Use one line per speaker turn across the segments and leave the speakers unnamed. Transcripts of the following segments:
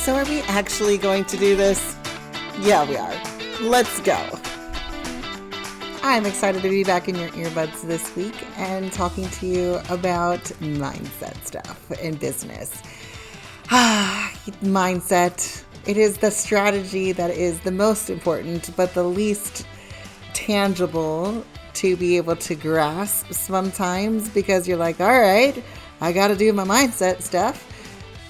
So are we actually going to do this? Yeah, we are. Let's go. I'm excited to be back in your earbuds this week and talking to you about mindset stuff in business. Mindset. It is the strategy that is the most important, but the least tangible to be able to grasp sometimes, because you're like, all right, I got to do my mindset stuff.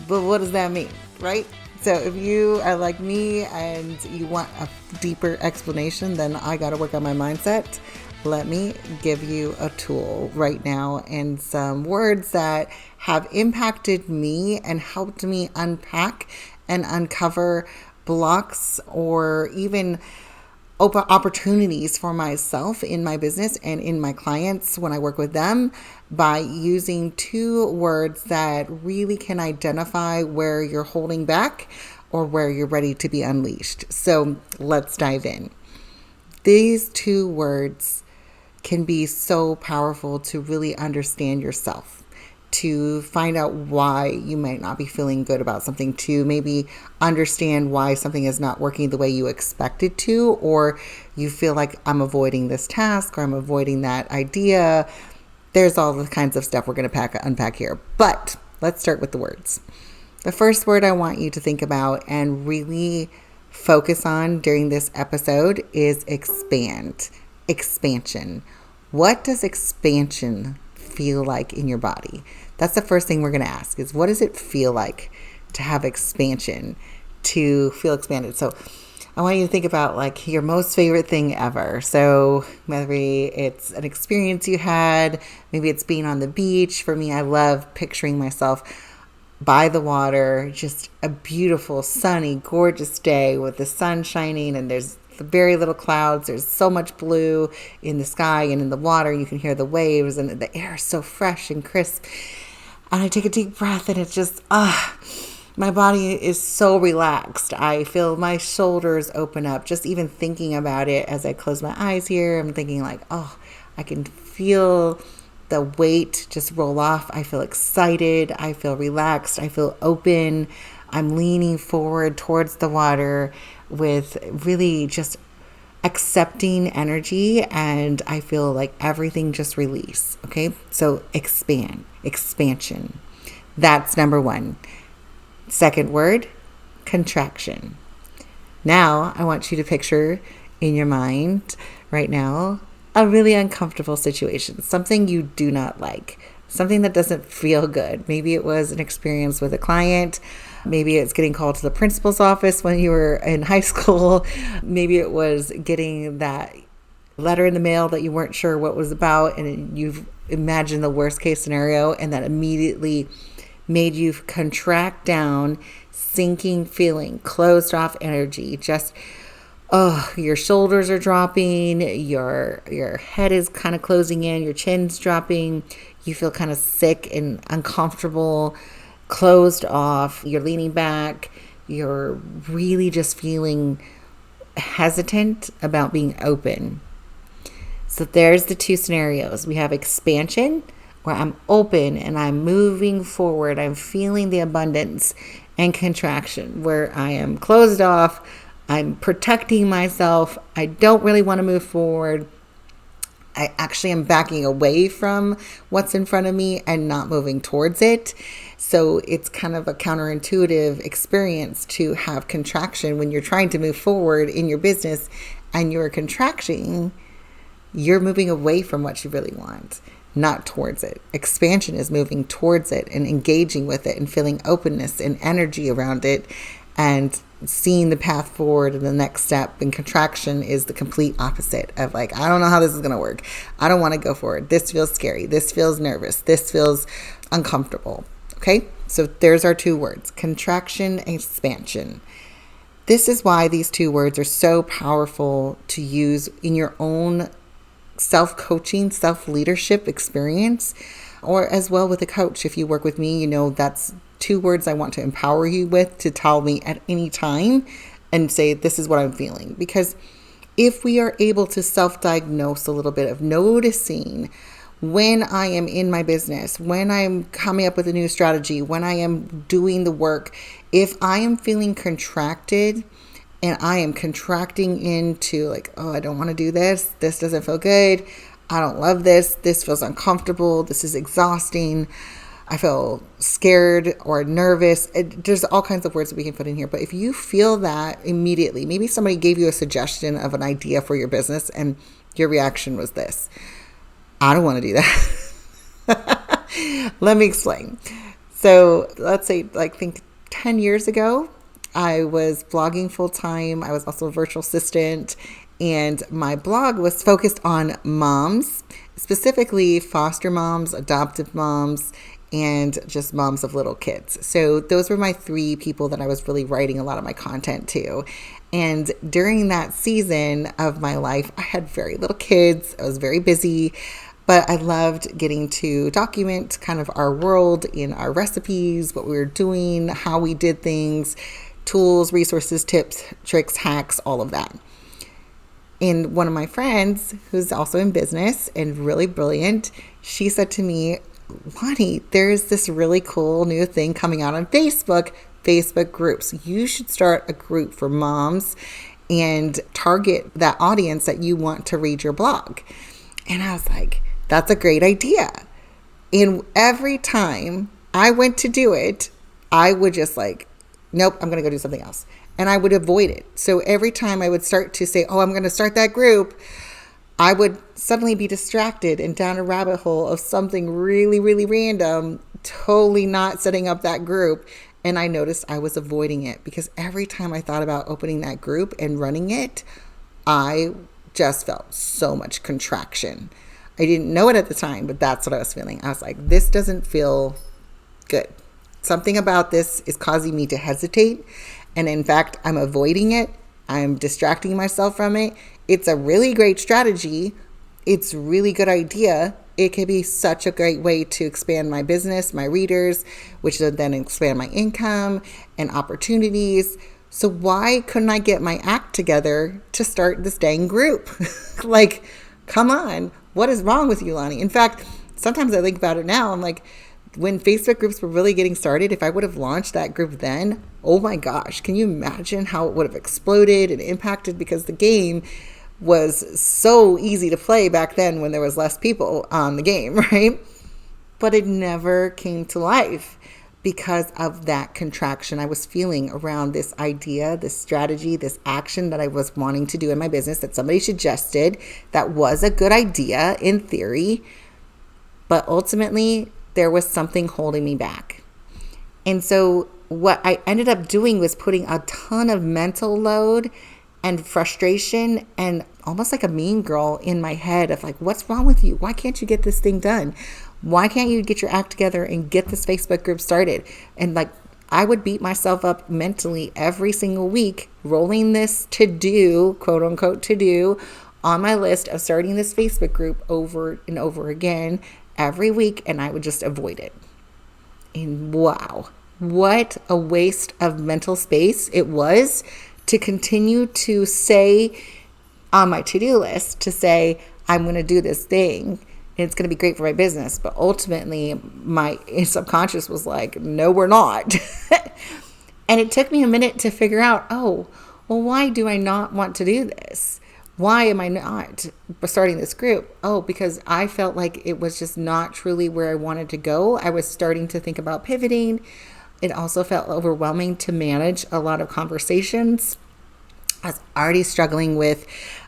But what does that mean, right? So if you are like me and you want a deeper explanation, then I got to work on my mindset. Let me give you a tool right now and some words that have impacted me and helped me unpack and uncover blocks or even open opportunities for myself in my business and in my clients when I work with them, by using 2 words that really can identify where you're holding back or where you're ready to be unleashed. So let's dive in. These 2 words can be so powerful to really understand yourself, to find out why you might not be feeling good about something, to maybe understand why something is not working the way you expect it to, or you feel like I'm avoiding this task or I'm avoiding that idea. There's all the kinds of stuff we're going to unpack here. But let's start with the words. The first word I want you to think about and really focus on during this episode is expand. Expansion. What does expansion feel like in your body? That's the first thing we're going to ask, is what does it feel like to have expansion, to feel expanded? So I want you to think about like your most favorite thing ever. So whether it's an experience you had, maybe it's being on the beach. For me, I love picturing myself by the water, just a beautiful, sunny, gorgeous day with the sun shining and there's very little clouds. There's so much blue in the sky and in the water. You can hear the waves and the air is so fresh and crisp. And I take a deep breath and it's just, my body is so relaxed. I feel my shoulders open up. Just even thinking about it as I close my eyes here, I'm thinking like, I can feel the weight just roll off. I feel excited. I feel relaxed. I feel open. I'm leaning forward towards the water with really just accepting energy, and I feel like everything just release. Okay, so expansion. That's number 1. Second word, contraction. Now I want you to picture in your mind right now a really uncomfortable situation, something you do not like, something that doesn't feel good. Maybe it was an experience with a client. Maybe it's getting called to the principal's office when you were in high school. Maybe it was getting that letter in the mail that you weren't sure what was about, and you've imagined the worst case scenario, and that immediately made you contract down, sinking feeling, closed off energy. Just, your shoulders are dropping, your head is kind of closing in, your chin's dropping, you feel kind of sick and uncomfortable, closed off, you're leaning back, you're really just feeling hesitant about being open. So there's the 2 scenarios. We have expansion, where I'm open and I'm moving forward, I'm feeling the abundance, and contraction, where I am closed off, I'm protecting myself, I don't really want to move forward. I actually am backing away from what's in front of me and not moving towards it. So it's kind of a counterintuitive experience to have contraction when you're trying to move forward in your business and you're contracting. You're moving away from what you really want, not towards it. Expansion is moving towards it and engaging with it and feeling openness and energy around it and seeing the path forward and the next step. And contraction is the complete opposite of like, I don't know how this is going to work. I don't want to go forward. This feels scary. This feels nervous. This feels uncomfortable. Okay, so there's our 2 words, contraction and expansion. This is why these 2 words are so powerful to use in your own self-coaching, self-leadership experience, or as well with a coach. If you work with me, you know that's 2 words I want to empower you with, to tell me at any time and say, this is what I'm feeling. Because if we are able to self-diagnose a little bit of noticing when I am in my business, when I'm coming up with a new strategy, when I am doing the work, if I am feeling contracted and I am contracting into like, oh, I don't want to do this. This doesn't feel good. I don't love this. This feels uncomfortable. This is exhausting. I feel scared or nervous. There's all kinds of words that we can put in here. But if you feel that immediately, maybe somebody gave you a suggestion of an idea for your business and your reaction was this: I don't want to do that. Let me explain. So let's say, think 10 years ago, I was blogging full time. I was also a virtual assistant, and my blog was focused on moms, specifically foster moms, adoptive moms, and just moms of little kids. So those were my 3 people that I was really writing a lot of my content to. And during that season of my life, I had very little kids. I was very busy, but I loved getting to document kind of our world in our recipes, what we were doing, how we did things, tools, resources, tips, tricks, hacks, all of that. And one of my friends, who's also in business and really brilliant, she said to me, Lani, there's this really cool new thing coming out on Facebook groups. You should start a group for moms and target that audience that you want to read your blog. And I was like, that's a great idea. And every time I went to do it, I would just like, nope, I'm going to go do something else. And I would avoid it. So every time I would start to say, oh, I'm going to start that group, I would suddenly be distracted and down a rabbit hole of something really, really random, totally not setting up that group. And I noticed I was avoiding it because every time I thought about opening that group and running it, I just felt so much contraction. I didn't know it at the time, but that's what I was feeling. I was like, this doesn't feel good. Something about this is causing me to hesitate. And in fact, I'm avoiding it. I'm distracting myself from it. It's a really great strategy. It's a really good idea. It could be such a great way to expand my business, my readers, which would then expand my income and opportunities. So why couldn't I get my act together to start this dang group? Like, come on. What is wrong with you, Lani? In fact, sometimes I think about it now. I'm like, when Facebook groups were really getting started, if I would have launched that group then, oh my gosh, can you imagine how it would have exploded and impacted? Because the game was so easy to play back then when there was less people on the game, right? But it never came to life because of that contraction I was feeling around this idea, this strategy, this action that I was wanting to do in my business that somebody suggested that was a good idea in theory, but ultimately there was something holding me back. And so what I ended up doing was putting a ton of mental load and frustration and almost like a mean girl in my head of like, what's wrong with you? Why can't you get this thing done? Why can't you get your act together and get this Facebook group started? And like, I would beat myself up mentally every single week, rolling this to do, quote unquote, to do on my list of starting this Facebook group over and over again every week. And I would just avoid it. And wow, what a waste of mental space it was to continue to say on my to-do list, to say, I'm going to do this thing and it's going to be great for my business. But ultimately, my subconscious was like, no, we're not. And it took me a minute to figure out, oh, well, why do I not want to do this? Why am I not starting this group? Oh, because I felt like it was just not truly where I wanted to go. I was starting to think about pivoting. It also felt overwhelming to manage a lot of conversations. I was already struggling with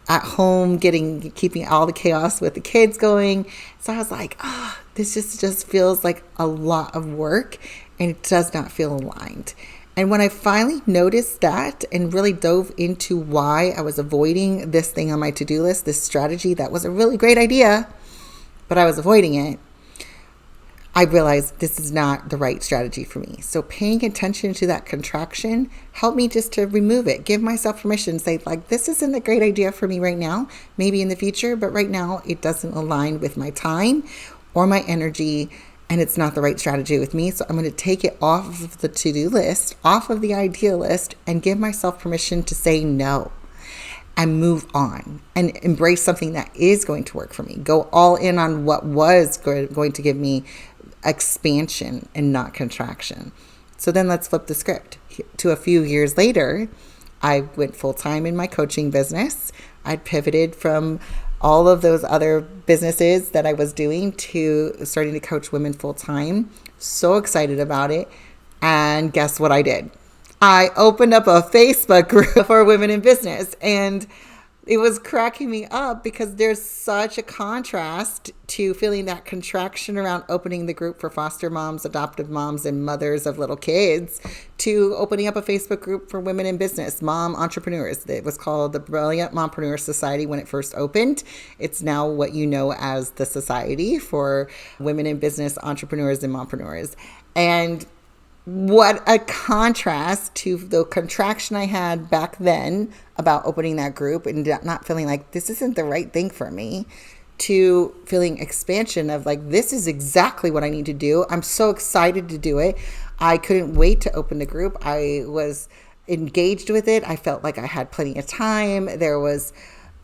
at home, keeping all the chaos with the kids going. So I was like, this just feels like a lot of work and it does not feel aligned. And when I finally noticed that and really dove into why I was avoiding this thing on my to-do list, this strategy that was a really great idea, but I was avoiding it, I realized this is not the right strategy for me. So paying attention to that contraction helped me just to remove it, give myself permission, say like, this isn't a great idea for me right now, maybe in the future, but right now it doesn't align with my time or my energy, and it's not the right strategy with me. So I'm going to take it off of the to-do list, off of the idea list, and give myself permission to say no. and move on and embrace something that is going to work for me. Go all in on what was going to give me expansion and not contraction. So then let's flip the script to a few years later. I went full-time in my coaching business. I'd pivoted from all of those other businesses that I was doing to starting to coach women full-time. So excited about it. And guess what I did? I opened up a Facebook group for women in business, and it was cracking me up because there's such a contrast to feeling that contraction around opening the group for foster moms, adoptive moms, and mothers of little kids to opening up a Facebook group for women in business, mom entrepreneurs. It was called the Brilliant Mompreneur Society when it first opened. It's now what you know as the Society for Women in Business, Entrepreneurs, and Mompreneurs. And what a contrast to the contraction I had back then about opening that group and not feeling like this isn't the right thing for me, to feeling expansion of like, this is exactly what I need to do. I'm so excited to do it. I couldn't wait to open the group. I was engaged with it. I felt like I had plenty of time. There was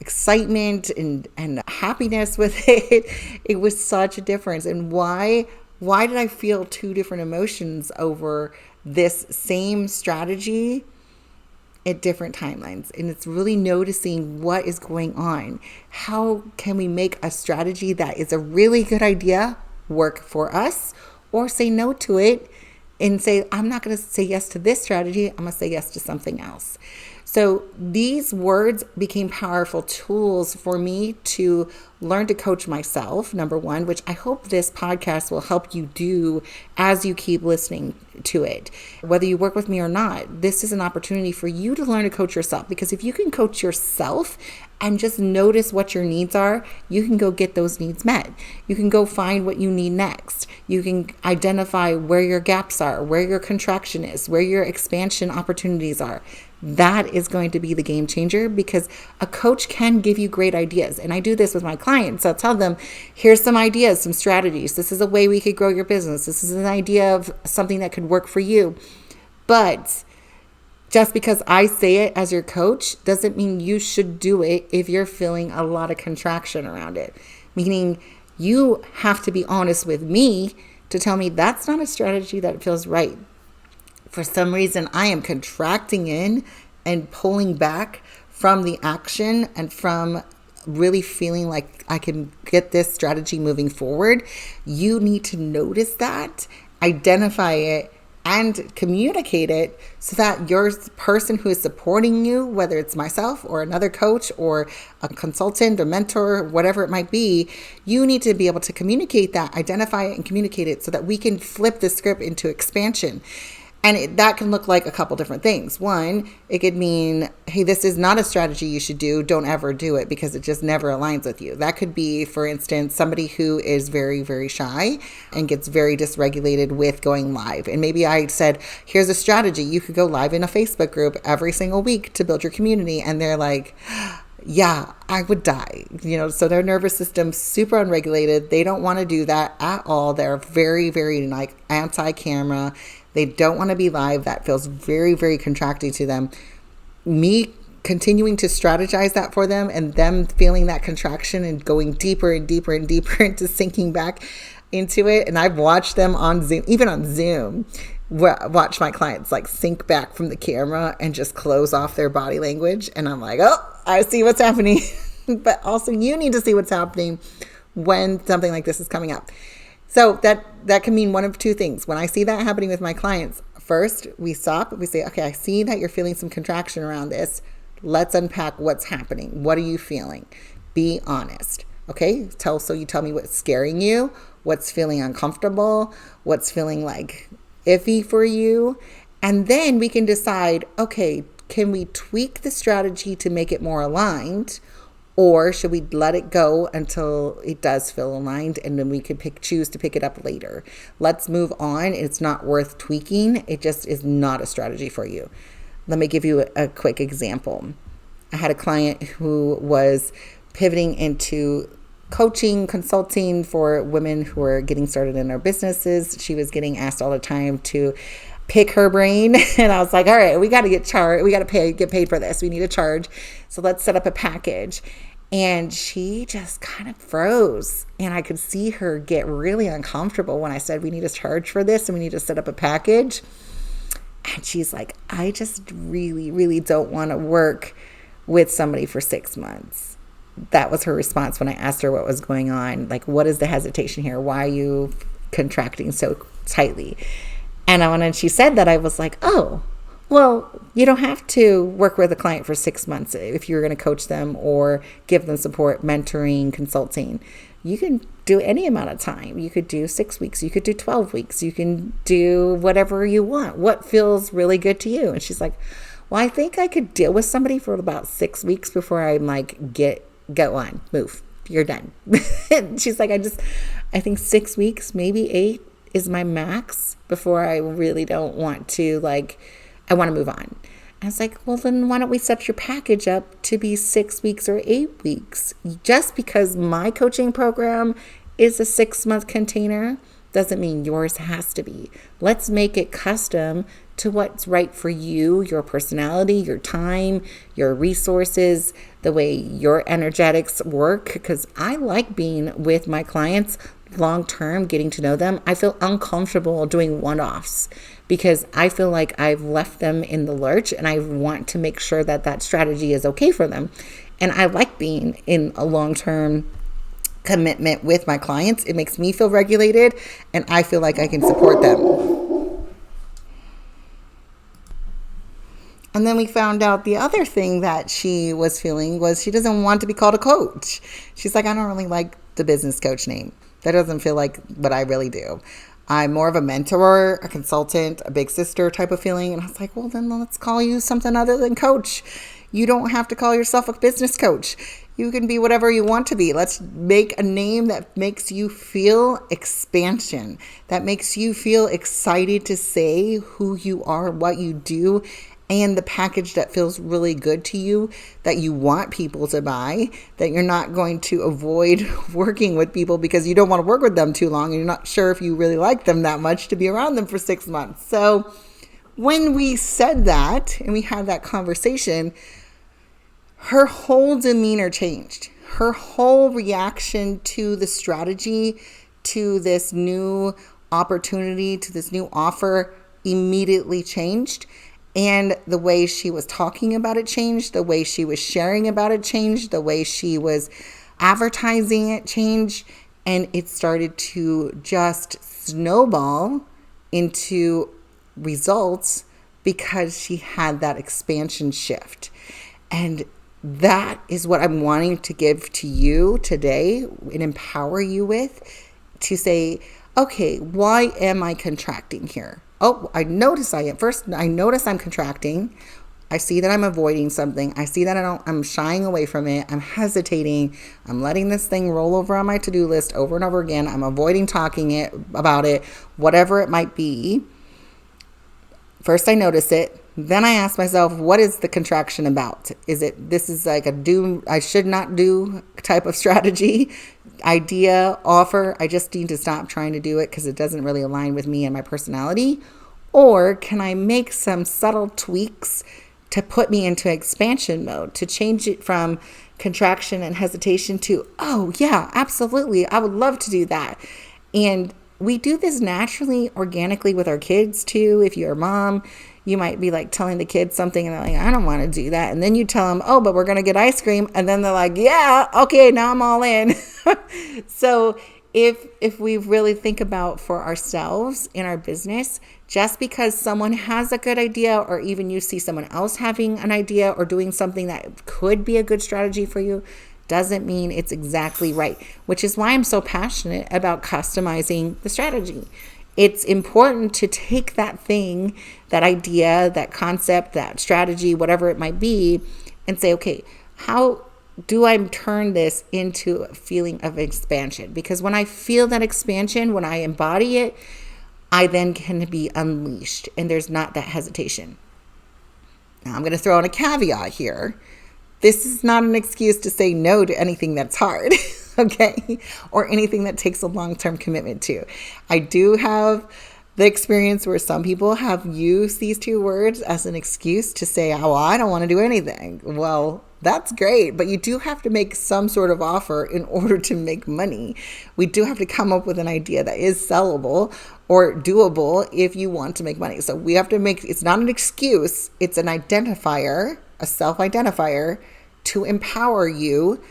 excitement and happiness with it. It was such a difference. And why did I feel two different emotions over this same strategy at different timelines? And it's really noticing what is going on. How can we make a strategy that is a really good idea work for us, or say no to it and say, I'm not going to say yes to this strategy. I'm going to say yes to something else. So these words became powerful tools for me to learn to coach myself, number one, which I hope this podcast will help you do as you keep listening to it. Whether you work with me or not, this is an opportunity for you to learn to coach yourself, because if you can coach yourself and just notice what your needs are, you can go get those needs met. You can go find what you need next. You can identify where your gaps are, where your contraction is, where your expansion opportunities are. That is going to be the game changer, because a coach can give you great ideas. And I do this with my clients. I'll tell them, here's some ideas, some strategies. This is a way we could grow your business. This is an idea of something that could work for you. But just because I say it as your coach doesn't mean you should do it if you're feeling a lot of contraction around it. Meaning you have to be honest with me to tell me that's not a strategy that feels right. For some reason, I am contracting in and pulling back from the action and from really feeling like I can get this strategy moving forward. You need to notice that, identify it, and communicate it so that your person who is supporting you, whether it's myself or another coach or a consultant or mentor, whatever it might be, you need to be able to communicate that, identify it, and communicate it so that we can flip the script into expansion. And that can look like a couple different things. One, it could mean, hey, this is not a strategy you should do. Don't ever do it because it just never aligns with you. That could be, for instance, somebody who is very, very shy and gets very dysregulated with going live. And maybe I said, here's a strategy. You could go live in a Facebook group every single week to build your community. And they're like, yeah, I would die. So their nervous system's super unregulated. They don't want to do that at all. They're very, very like anti-camera. They don't want to be live. That feels very, very contracting to them. Me continuing to strategize that for them and them feeling that contraction and going deeper and deeper and deeper into sinking back into it. And I've watched them on Zoom, even on Zoom, watch my clients like sink back from the camera and just close off their body language. And I'm like, oh, I see what's happening. But also you need to see what's happening when something like this is coming up. So that can mean one of two things. When I see that happening with my clients, first we stop, we say, okay, I see that you're feeling some contraction around this. Let's unpack what's happening. What are you feeling? Be honest. Okay. So you tell me what's scaring you, what's feeling uncomfortable, what's feeling like iffy for you. And then we can decide, okay, can we tweak the strategy to make it more aligned? Or should we let it go until it does feel aligned and then we can choose to pick it up later? Let's move on. It's not worth tweaking. It just is not a strategy for you. Let me give you a quick example. I had a client who was pivoting into coaching, consulting for women who are getting started in their businesses. She was getting asked all the time to pick her brain. And I was like, all right, we got to get paid for this. We need to charge. So let's set up a package. And she just kind of froze. And I could see her get really uncomfortable when I said, we need to charge for this and we need to set up a package. And she's like, I just really, really don't want to work with somebody for 6 months. That was her response when I asked her what was going on. Like, what is the hesitation here? Why are you contracting so tightly? And when she said that, I was like, oh, well, you don't have to work with a client for 6 months if you're going to coach them or give them support, mentoring, consulting. You can do any amount of time. You could do 6 weeks. You could do 12 weeks. You can do whatever you want. What feels really good to you? And she's like, well, I think I could deal with somebody for about 6 weeks before I'm like, go on, move. You're done. And she's like, I think 6 weeks, maybe 8 is my max before I really don't want to, like, I want to move on. I was like, well, then why don't we set your package up to be 6 weeks or 8 weeks? Just because my coaching program is a 6-month container doesn't mean yours has to be. Let's make it custom to what's right for you, your personality, your time, your resources, the way your energetics work. Because I like being with my clients long term, getting to know them. I feel uncomfortable doing one-offs because I feel like I've left them in the lurch, and I want to make sure that that strategy is okay for them. And I like being in a long-term commitment with my clients. It makes me feel regulated, and I feel like I can support them. And then we found out the other thing that she was feeling was she doesn't want to be called a coach. She's like, I don't really like the business coach name. That doesn't feel like what I really do. I'm more of a mentor, a consultant, a big sister type of feeling. And I was like, well, then let's call you something other than coach. You don't have to call yourself a business coach. You can be whatever you want to be. Let's make a name that makes you feel expansion, that makes you feel excited to say who you are, what you do, and the package that feels really good to you, that you want people to buy, that you're not going to avoid working with people because you don't want to work with them too long and you're not sure if you really like them that much to be around them for 6 months. So when we said that and we had that conversation, her whole demeanor changed. Her whole reaction to the strategy, to this new opportunity, to this new offer immediately changed. And the way she was talking about it changed. The way she was sharing about it changed. The way she was advertising it changed. And it started to just snowball into results because she had that expansion shift. And that is what I'm wanting to give to you today and empower you with, to say, okay, why am I contracting here? Oh, I notice I'm contracting. I see that I'm avoiding something. I see that I'm shying away from it. I'm hesitating. I'm letting this thing roll over on my to-do list over and over again. I'm avoiding talking about it, whatever it might be. First, I notice it. Then I ask myself, what is the contraction about? This is like a I should not do type of strategy, idea, offer. I just need to stop trying to do it because it doesn't really align with me and my personality. Or can I make some subtle tweaks to put me into expansion mode, to change it from contraction and hesitation to, oh yeah, absolutely, I would love to do that. And we do this naturally, organically with our kids too. If you're a mom, you might be like telling the kids something and they're like, I don't want to do that. And then you tell them, oh, but we're going to get ice cream. And then they're like, yeah, okay, now I'm all in. So if we really think about for ourselves in our business, just because someone has a good idea, or even you see someone else having an idea or doing something that could be a good strategy for you, doesn't mean it's exactly right, which is why I'm so passionate about customizing the strategy. It's important to take that thing, that idea, that concept, that strategy, whatever it might be, and say, okay, how do I turn this into a feeling of expansion? Because when I feel that expansion, when I embody it, I then can be unleashed and there's not that hesitation. Now I'm going to throw in a caveat here. This is not an excuse to say no to anything that's hard, okay? Or anything that takes a long-term commitment to. I do have the experience where some people have used these two words as an excuse to say, oh, well, I don't want to do anything. Well, that's great, but you do have to make some sort of offer in order to make money. We do have to come up with an idea that is sellable or doable if you want to make money. So we have to make, it's not an excuse, it's an identifier, a self-identifier to empower you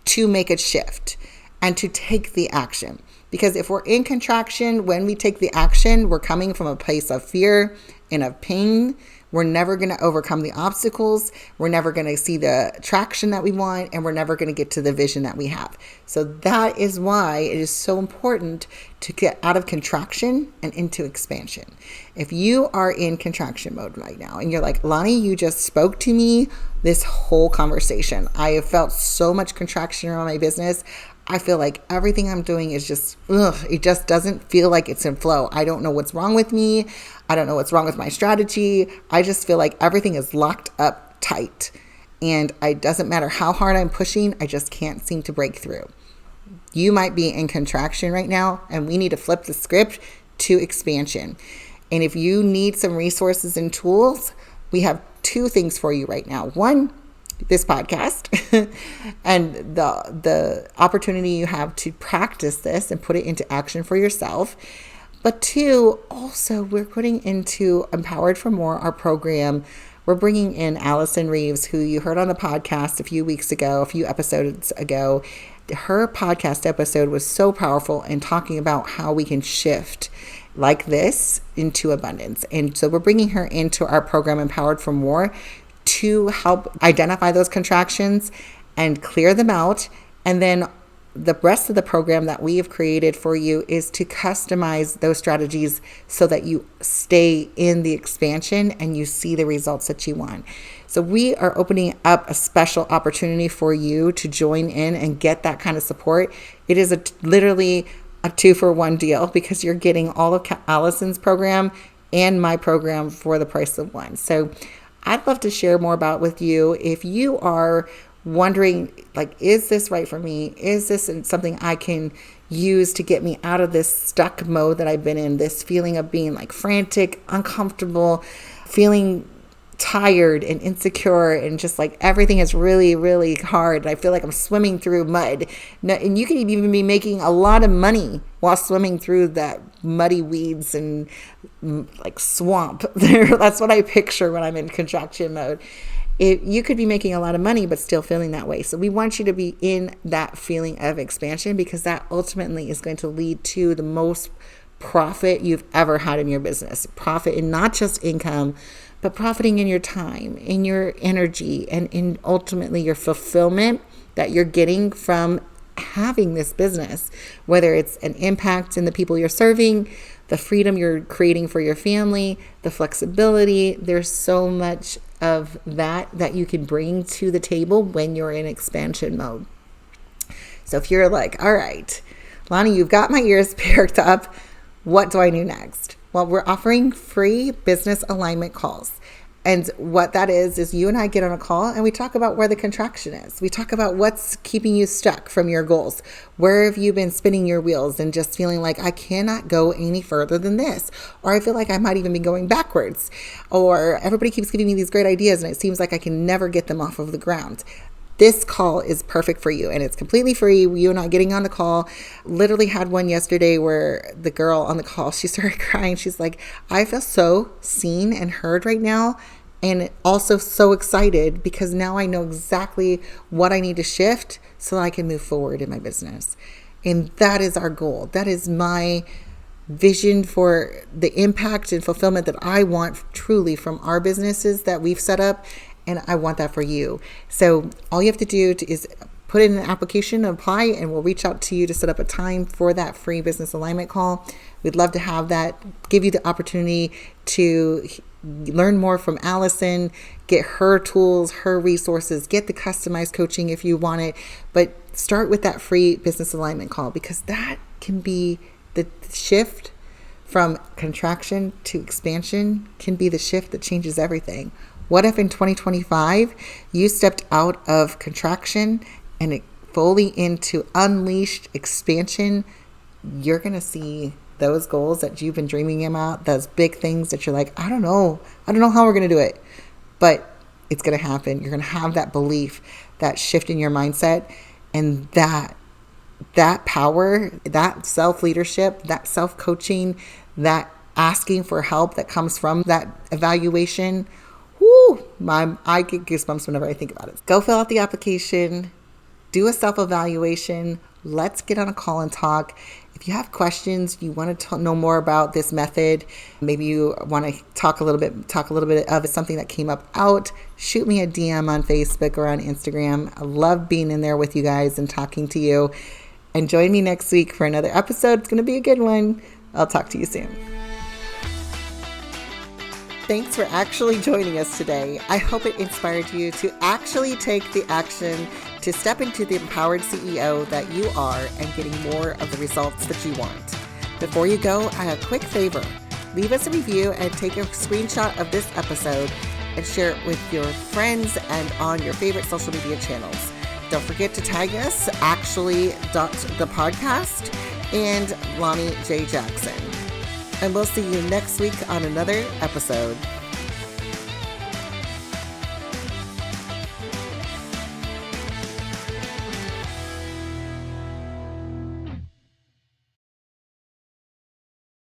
to make a shift and to take the action. Because if we're in contraction, when we take the action, we're coming from a place of fear and of pain. We're never going to overcome the obstacles. We're never going to see the traction that we want, and we're never going to get to the vision that we have. So that is why it is so important to get out of contraction and into expansion. If you are in contraction mode right now and you're like, Lani, you just spoke to me this whole conversation. I have felt so much contraction around my business. I feel like everything I'm doing is just, it just doesn't feel like it's in flow. I don't know what's wrong with me. I don't know what's wrong with my strategy. I just feel like everything is locked up tight. And it doesn't matter how hard I'm pushing, I just can't seem to break through. You might be in contraction right now, and we need to flip the script to expansion. And if you need some resources and tools, we have two things for you right now. One, this podcast and the opportunity you have to practice this and put it into action for yourself. But two, also we're putting into Empowered for More, our program. We're bringing in Allison Reeves, who you heard on the podcast a few episodes ago. Her podcast episode was so powerful in talking about how we can shift like this into abundance. And so we're bringing her into our program, Empowered for More, to help identify those contractions and clear them out. And then the rest of the program that we have created for you is to customize those strategies so that you stay in the expansion and you see the results that you want. So we are opening up a special opportunity for you to join in and get that kind of support. It is literally a 2-for-1 deal because you're getting all of Allison's program and my program for the price of one. So I'd love to share more about with you. If you are wondering, like, is this right for me? Is this something I can use to get me out of this stuck mode that I've been in, this feeling of being like frantic, uncomfortable, feeling tired and insecure, and just like everything is really, really hard. I feel like I'm swimming through mud. And you can even be making a lot of money while swimming through that muddy weeds and like swamp. That's what I picture when I'm in contraction mode. You could be making a lot of money but still feeling that way. So we want you to be in that feeling of expansion, because that ultimately is going to lead to the most profit you've ever had in your business. Profit in not just income, but profiting in your time, in your energy, and in ultimately your fulfillment that you're getting from having this business, whether it's an impact in the people you're serving, the freedom you're creating for your family, the flexibility. There's so much of that you can bring to the table when you're in expansion mode. So if you're like, all right, Lani, you've got my ears perked up. What do I do next? Well, we're offering free business alignment calls. And what that is you and I get on a call and we talk about where the contraction is. We talk about what's keeping you stuck from your goals. Where have you been spinning your wheels and just feeling like I cannot go any further than this? Or I feel like I might even be going backwards. Or everybody keeps giving me these great ideas and it seems like I can never get them off of the ground. This call is perfect for you, and it's completely free. You and I getting on the call. Literally had one yesterday where the girl on the call, she started crying. She's like, I feel so seen and heard right now, and also so excited because now I know exactly what I need to shift so that I can move forward in my business. And that is our goal. That is my vision for the impact and fulfillment that I want truly from our businesses that we've set up. And I want that for you. So all you have to do is put in an application, apply, and we'll reach out to you to set up a time for that free business alignment call. We'd love to have that, give you the opportunity to learn more from Allison, get her tools, her resources, get the customized coaching if you want it. But start with that free business alignment call, because that can be the shift from contraction to expansion, can be the shift that changes everything. What if in 2025, you stepped out of contraction and fully into unleashed expansion? You're going to see those goals that you've been dreaming about, those big things that you're like, I don't know how we're going to do it, but it's going to happen. You're going to have that belief, that shift in your mindset, and that power, that self-leadership, that self-coaching, that asking for help that comes from that evaluation. Whoo, I get goosebumps whenever I think about it. Go fill out the application, do a self-evaluation. Let's get on a call and talk. If you have questions, you want to know more about this method, maybe you want to talk a little bit of something that came out, shoot me a DM on Facebook or on Instagram. I love being in there with you guys and talking to you. And join me next week for another episode. It's going to be a good one. I'll talk to you soon. Thanks for actually joining us today. I hope it inspired you to actually take the action to step into the empowered CEO that you are and getting more of the results that you want. Before you go, I have a quick favor. Leave us a review and take a screenshot of this episode and share it with your friends and on your favorite social media channels. Don't forget to tag us, actually.thepodcast and Lani J. Jackson. And we'll see you next week on another episode.